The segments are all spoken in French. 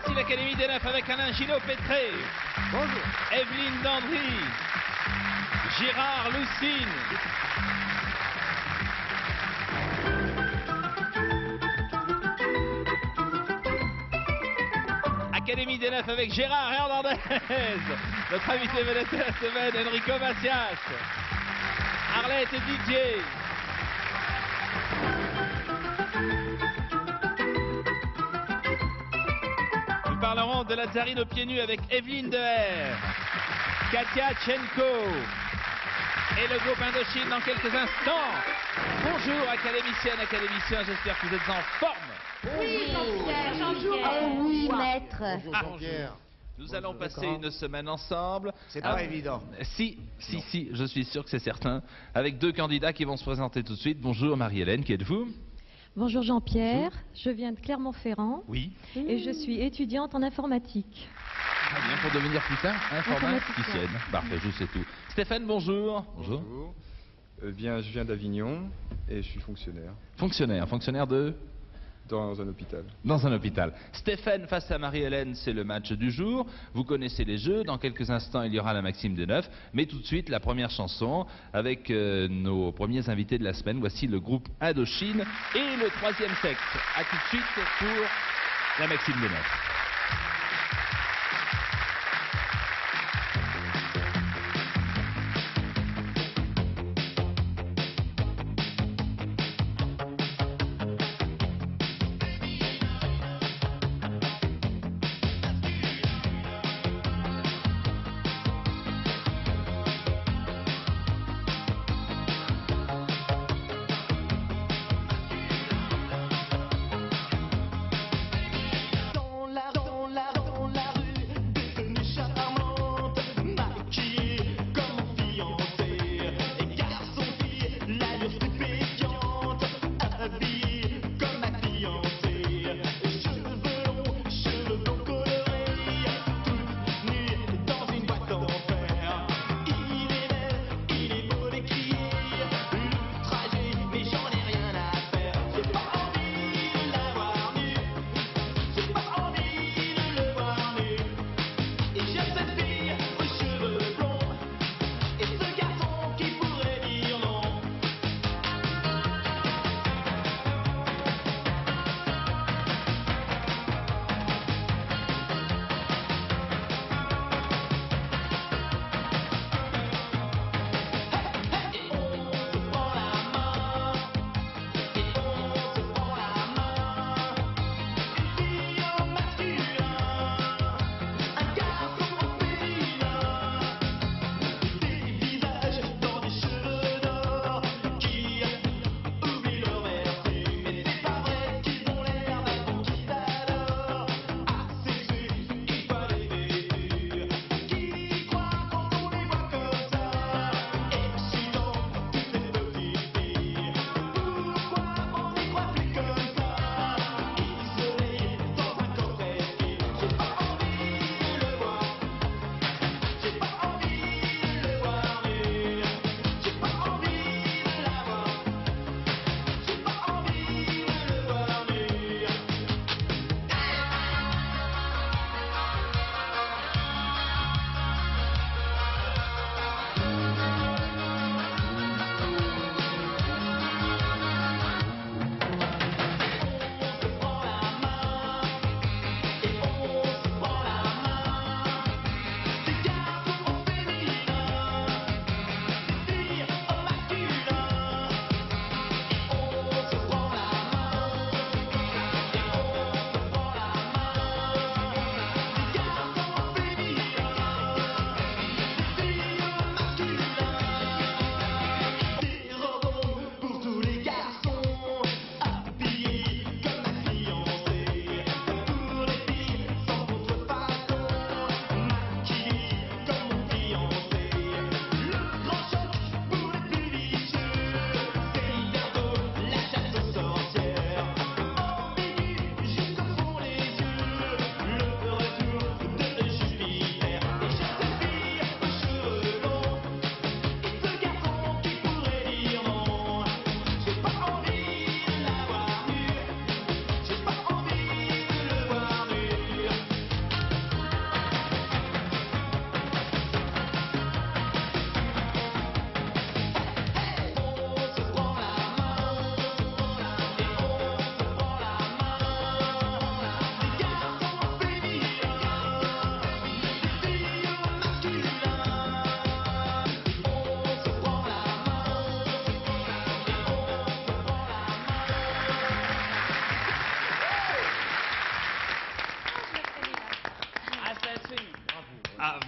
Voici l'Académie des Neufs avec Alain Gillot-Pétré. Bonjour. Evelyne Dandry. Gérard Lucine. Académie des Neufs avec Gérard Hernandez. Notre invité vedette de la semaine, Enrico Macias. Arlette et Didier. Nous parlerons de la Tsarine aux pieds nus avec Evelyne Deher, Katia Tchenko et le groupe Indochine dans quelques instants. Bonjour académiciennes, académiciens, j'espère que vous êtes en forme. Oui, Jean-Pierre, Jean-Pierre. Oh oui, maître. Bonjour Jean-Pierre. Nous allons passer une semaine ensemble. C'est pas évident. Si, je suis sûr que c'est certain. Avec deux candidats qui vont se présenter tout de suite. Bonjour Marie-Hélène, qui êtes-vous? Bonjour Jean-Pierre, je viens de Clermont-Ferrand Oui. et je suis étudiante en informatique. Très bien, pour devenir plus tard informaticienne. Parfait, je sais tout. Stéphane, bonjour. Bonjour. Je viens d'Avignon et je suis fonctionnaire Fonctionnaire de? dans un hôpital. Dans un hôpital. Stéphane face à Marie-Hélène, c'est le match du jour. Vous connaissez les jeux. Dans quelques instants, il y aura la Maxime des Neufs. Mais tout de suite, la première chanson avec nos premiers invités de la semaine. Voici le groupe Indochine et le troisième sexe. A tout de suite pour la Maxime des Neufs. Dans la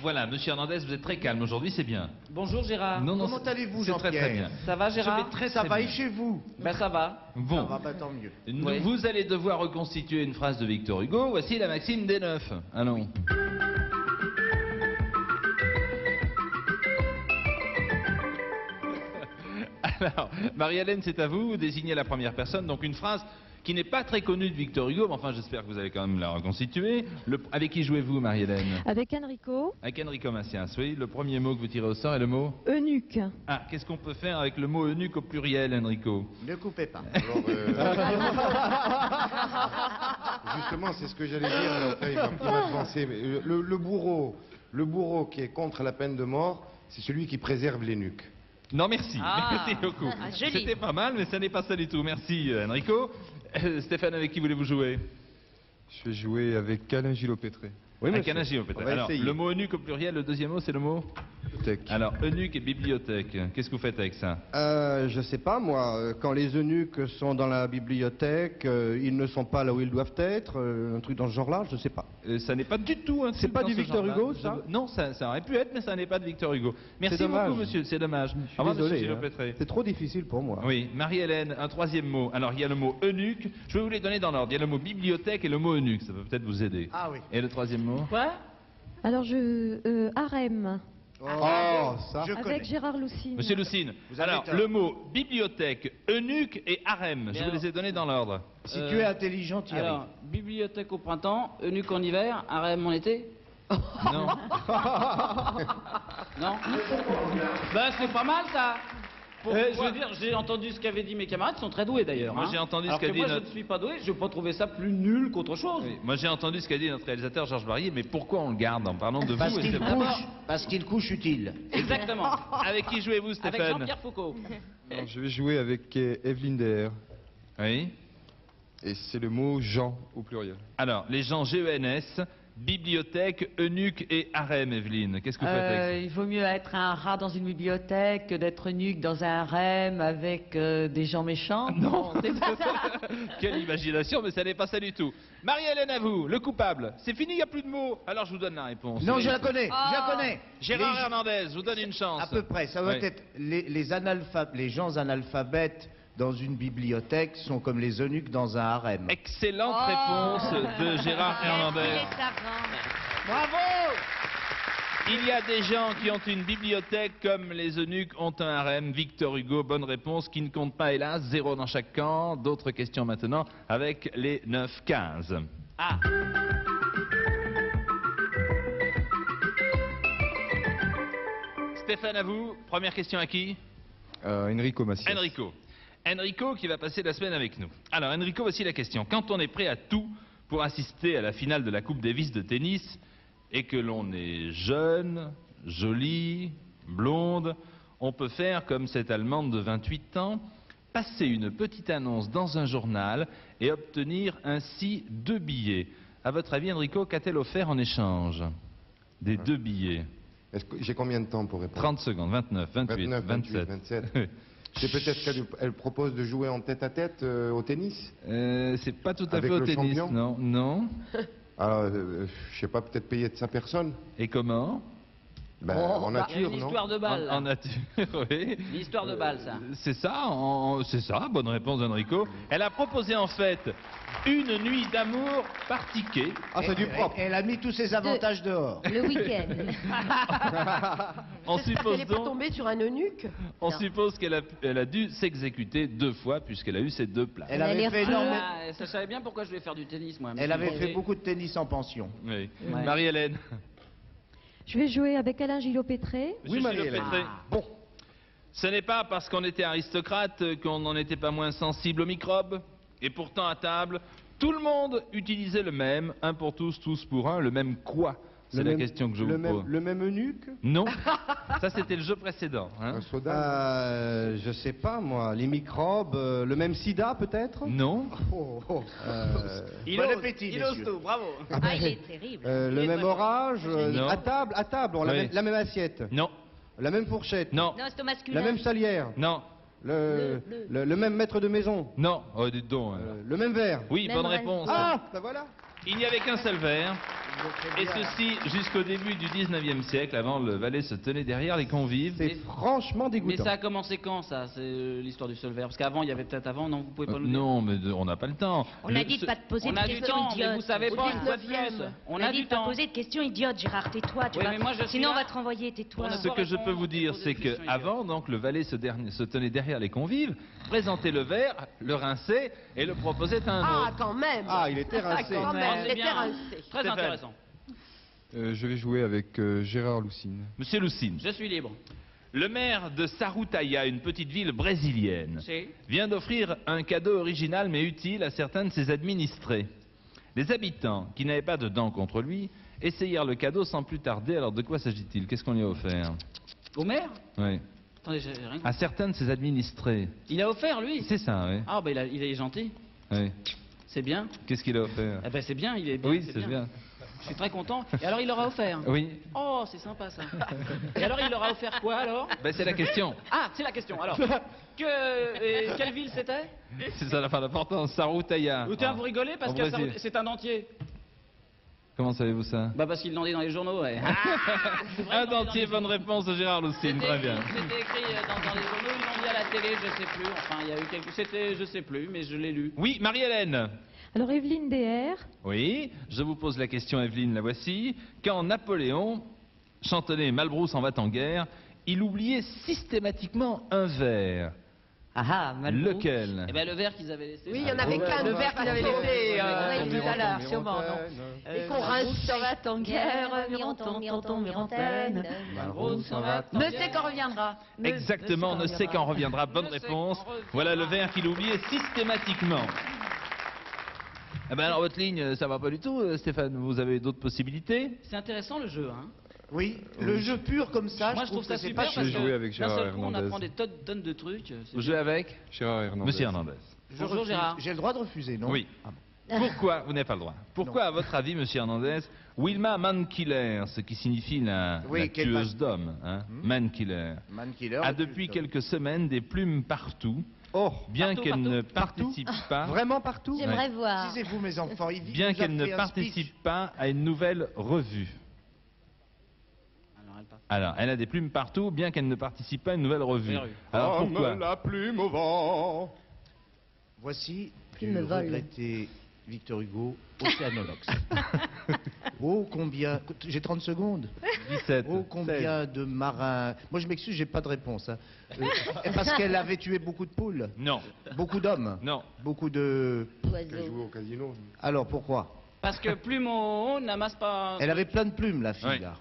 Voilà, monsieur Hernandez, vous êtes très calme aujourd'hui, c'est bien. Bonjour Gérard. Non, non, Comment allez-vous, c'est très très Jean-Pierre? bien. Ça va Je Gérard? vais très Ça très va et bien. chez vous? Ben ça va. Ça Bon, va, bah, tant mieux. Oui. vous allez devoir reconstituer une phrase de Victor Hugo. Voici la maxime des 9. Allons. Alors, Marie-Hélène, c'est à vous. Vous désignez la première personne. Donc une phrase qui n'est pas très connue de Victor Hugo, mais enfin j'espère que vous allez quand même la reconstituer. Avec qui jouez-vous, Marie-Hélène? Avec Enrico. Avec Enrico Macias, oui. Le premier mot que vous tirez au sort est le mot? Eunuque. Ah, qu'est-ce qu'on peut faire avec le mot eunuque au pluriel, Enrico? Ne coupez pas. Alors, justement, c'est ce que j'allais dire. Alors, après, il va m'avancer. Mais, le bourreau qui est contre la peine de mort, c'est celui qui préserve les nuques. Non, merci. Ah. Merci beaucoup. Ah, joli. C'était pas mal, mais ça n'est pas ça du tout. Merci, Enrico. Stéphane, avec qui voulez-vous jouer? Je vais jouer avec Alain Gillot-Pétré. Avec Anna Gillot, peut-être. On va Alors, essayer. le mot eunuque au pluriel, le deuxième mot, c'est le mot? Tech. Alors, eunuque et bibliothèque. Qu'est-ce que vous faites avec ça? Je sais pas moi, quand les eunuques sont dans la bibliothèque, ils ne sont pas là où ils doivent être, un truc dans ce genre-là, je sais pas. Ça n'est pas du tout un C'est truc pas dans du ce Victor genre-là. Hugo, ça Non, ça aurait pu être, mais ça n'est pas de Victor Hugo. Merci C'est dommage. beaucoup, monsieur, c'est dommage. Je suis Au revoir, monsieur désolé, Gillot-Pétré. c'est trop difficile pour moi. Oui, Marie-Hélène, un troisième mot. Alors, il y a le mot eunuque. Je vais vous les donner dans l'ordre. Il y a le mot bibliothèque et le mot eunuque. Ça peut peut-être vous aider. Ah oui. Et le troisième mot? Quoi? Alors harem. Oh, ça. Je connais. Avec Gérard Loussine. Monsieur Lucine, Vous avez alors tort. le mot bibliothèque, eunuque et harem, je Bien. vous les ai donnés dans l'ordre. Si tu es intelligent, tu y Alors, bibliothèque au printemps, eunuque en hiver, harem en été? Non. Non? Ben c'est pas mal ça. Je veux dire, j'ai entendu ce qu'avaient dit mes camarades, ils sont très doués d'ailleurs. Moi, hein. j'ai entendu ce Alors qu'a que dit moi notre- je ne suis pas doué, je n'ai pas trouvé ça plus nul qu'autre chose. Oui, moi j'ai entendu ce qu'a dit notre réalisateur Georges Barrier, mais pourquoi on le garde en parlant de Parce vous et qu'il c'est vrai. couche, parce qu'il couche utile. Exactement. Avec qui jouez-vous, Avec Stéphane? Jean-Pierre Foucault. Alors, je vais jouer avec Evelyne Der. Oui. Et c'est le mot Jean au pluriel. Alors, les gens GENS, bibliothèque, eunuque et harem, Evelyne. Qu'est-ce que vous faites avec Il vaut mieux être un rat dans une bibliothèque que d'être nuque dans un harem avec des gens méchants. ça? Non. c'est pas ça. Quelle imagination, mais ça n'est pas ça du tout. Marie-Hélène, à vous, le coupable. C'est fini, il n'y a plus de mots. Alors je vous donne la réponse. Non, je la connais, je la connais. Gérard Les- Hernandez, je vous donne une chance. À peu près, ça va Oui. être les gens analphabètes dans une bibliothèque sont comme les eunuques dans un harem. Excellente Oh. réponse de Gérard Hernandez. Bravo! Il y a des gens qui ont une bibliothèque comme les eunuques ont un harem. Victor Hugo, bonne réponse, qui ne compte pas hélas, 0 dans chaque camp. D'autres questions maintenant avec les 9-15. Ah, Stéphane, à vous. Première question à qui? Enrico Macias. Enrico. Enrico qui va passer la semaine avec nous. Alors Enrico, voici la question. Quand on est prêt à tout pour assister à la finale de la Coupe Davis de tennis et que l'on est jeune, jolie, blonde, on peut faire comme cette Allemande de 28 ans, passer une petite annonce dans un journal et obtenir ainsi 2 billets. À votre avis, Enrico, qu'a-t-elle offert en échange des 2 billets? J'ai combien de temps pour répondre? 30 secondes, 29, 28, 29, 28, 27. 27. C'est peut-être qu'elle propose de jouer en tête-à-tête au tennis. C'est pas tout à Avec fait au le tennis, champion non, non. Alors, je sais pas, peut-être payer de sa personne. Et comment? Ben, il y en a nature, une non? histoire de balle. là. En nature, oui. L'histoire de balle, ça. C'est ça, c'est ça, bonne réponse d'Enrico. Elle a proposé en fait une nuit d'amour par ticket. Ah, c'est du propre. Elle a mis tous ses avantages dehors. Le week-end. On suppose Elle est pas donc, tombée sur un eunuque? on suppose elle a dû s'exécuter 2 fois puisqu'elle a eu ces 2 places. Elle Elle a avait l'air fait sûre. énormément. Ah, ça savait bien pourquoi je voulais faire du tennis, moi. Elle avait fait beaucoup de tennis en pension. Oui. Ouais. Marie-Hélène. Je vais jouer avec Alain Gillot-Pétré. Monsieur Marie-Hélène. Gillot-Pétré. Bon, Ce n'est pas parce qu'on était aristocrate qu'on n'en était pas moins sensible aux microbes. Et pourtant, à table, tout le monde utilisait le même, un pour tous, tous pour un, le même quoi? C'est le la même- question que je le vous même, pose. le même eunuque Non, ça c'était le jeu précédent. Hein. Un soda. Je sais pas moi, les microbes, le même sida peut-être Non, Oh, oh. Bon appétit, il ose messieurs. tout, bravo. Ah, il est terrible. Le même orage, Non. à table, on, Oui. la même assiette, non, la même fourchette, non, Non, c'est au masculin. la même salière, non, le même maître de maison, non. Oh, dites donc. le même verre. Oui, Même bonne reste. réponse. Ah, ben voilà. Il n'y avait qu'un seul verre. Et ceci jusqu'au début du 19e siècle, avant le valet se tenait derrière les convives. C'est franchement Mais dégoûtant. ça a commencé quand, ça? C'est l'histoire du seul verre. Parce qu'avant, il y avait peut-être avant, non? Vous pouvez pas nous dire? Non, mais on n'a pas le temps. On a dit de pas te poser On de a du questions temps, mais idiotes. vous savez pas, Au une fois de 19e. plus. On a a dit du de pas temps. poser de questions idiotes, Gérard, tais-toi. Oui, mais moi, je suis Sinon, on là va te renvoyer, tais-toi. pour ne Ce que je peux vous dire, Poser c'est des questions qu'avant, donc, le valet se tenait derrière les convives, présentait le verre, le rinçait et le proposait à un Ah, autre. quand même. Ah, il était rincé. quand même, C'est c'était bien. rincé. Très Stéphane. intéressant. Je vais jouer avec Gérard Loussine. Monsieur Lucine, Je suis libre. le maire de Sarutaya, une petite ville brésilienne, C'est vient d'offrir un cadeau original mais utile à certains de ses administrés. Les habitants, qui n'avaient pas de dents contre lui, essayèrent le cadeau sans plus tarder. Alors de quoi s'agit-il? Qu'est-ce qu'on lui a offert? au maire? Oui. Attendez, j'ai rien. À certains de ses administrés. Il a offert, lui? C'est ça, oui. Ah, bah il est gentil. Oui. C'est bien. Qu'est-ce qu'il a offert? Eh ben, c'est bien, il est bien. Oui, c'est bien. Je suis très content. Et alors, il leur a offert? Oui. Oh, c'est sympa, ça. Et alors, il leur a offert quoi, alors? Ben, c'est la question. Ah, c'est la question. Alors, quelle ville c'était? C'est ça la fin d'importance. Sarutaya. Ou tiens, vous rigolez parce Au que Brésil. c'est un dentier. Comment savez-vous ça? Bah parce qu'il l'en dit dans les journaux, ouais. Un dentier, bonne réponse de Gérard Lucine, très bien. C'était écrit dans les journaux, ils l'ont dit à la télé, je sais plus. Enfin, il y a eu quelque... C'était, je sais plus, mais je l'ai lu. Oui, Marie-Hélène. Alors Evelyne DR, Oui, je vous pose la question, Evelyne, la voici. Quand Napoléon chantonnait Malbrousse en va en guerre, il oubliait systématiquement un verre. Ah ah, Malbrousse. Lequel? Eh ben le verre qu'ils avaient laissé. Oui, il y en avait qu'un. Le verre qu'il avait laissé Oui, tout à l'heure, sûrement, non. Et qu'on rince s'en va en guerre, Mironton, Mirontaine. Malbrousse s'en va en Ne guerre. sait quand reviendra. Exactement, ne sait quand reviendra. Bonne Ne sait réponse. quand reviendra. Voilà le verre qu'il oubliait systématiquement. Eh ben alors votre ligne, ça va pas du tout, Stéphane. Vous avez d'autres possibilités? C'est intéressant le jeu, hein. Oui, le jeu pur comme ça, Moi je trouve ça que c'est super pas Je parce vais que jouer avec d'un Gérard seul coup on Hernandez. apprend des tonnes de trucs. c'est Vous bien. jouez avec Gérard Hernandez. Monsieur Hernandez. Je Bonjour, refuse. Gérard. J'ai le droit de refuser, non Oui. Ah bon. Pourquoi, vous n'avez pas le droit, pourquoi à votre avis, Monsieur Hernandez, Wilma Mankiller, ce qui signifie la qu'elle tueuse passe- d'hommes, hein, Mankiller, Man Killer. a depuis quelques semaines des plumes partout, Oh, bien Partout, qu'elle ne partout. participe pas, vraiment partout? j'aimerais voir. Disez-vous, mes enfants, bien qu'elle ne participe pas à une nouvelle revue. Alors elle part. Alors, elle a des plumes partout, bien qu'elle ne participe pas à une nouvelle revue. Revue. Alors pourquoi? la plume au vent. Voici Qui du me vole. regretté Victor Hugo, Océanolox. Oh, combien... J'ai 30 secondes. 17. Oh, combien de marins... Moi, je m'excuse, j'ai pas de réponse. Hein. Parce qu'elle avait tué beaucoup de poules, Non, beaucoup d'hommes, non. beaucoup de... Elle Oiseau. joue au casino. Alors, pourquoi? Parce que plume au haut n'amasse pas. Elle avait plein de plumes, la fille, Oui. là.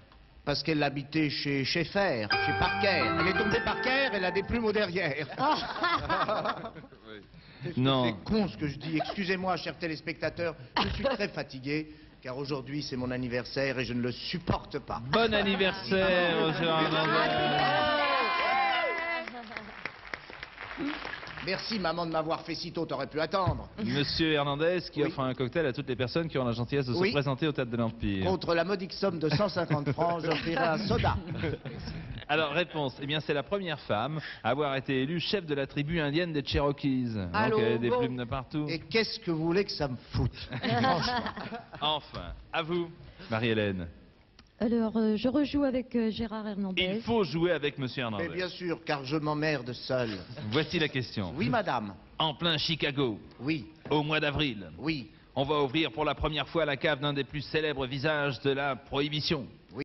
Parce qu'elle habitait chez Schaeffer, chez Parker. Elle est tombée par terre, elle a des plumes au derrière. Non. C'est con ce que je dis. Excusez-moi, chers téléspectateurs, je suis très fatigué, car aujourd'hui c'est mon anniversaire et je ne le supporte pas. Bon anniversaire, Monsieur Hernandez. Merci, maman, de m'avoir fait si tôt, t'aurais pu attendre. Monsieur Hernandez qui Oui. offre un cocktail à toutes les personnes qui ont la gentillesse de Oui. se présenter au Théâtre de l'Empire. Contre la modique somme de 150 francs, j'offrirai un soda. Alors, réponse. Eh bien, c'est la première femme à avoir été élue chef de la tribu indienne des Cherokees. Allô, Donc, elle a des bon. plumes de partout. Et qu'est-ce que vous voulez que ça me foute? Franchement. Enfin, à vous, Marie-Hélène. Alors je rejoue avec Gérard Hernandez. Il faut jouer avec Monsieur Mais Hernandez. bien sûr, car je m'emmerde seul. Voici la question. Oui, madame. En plein Chicago, Oui, au mois d'avril, oui. on va ouvrir pour la première fois la cave d'un des plus célèbres visages de la prohibition.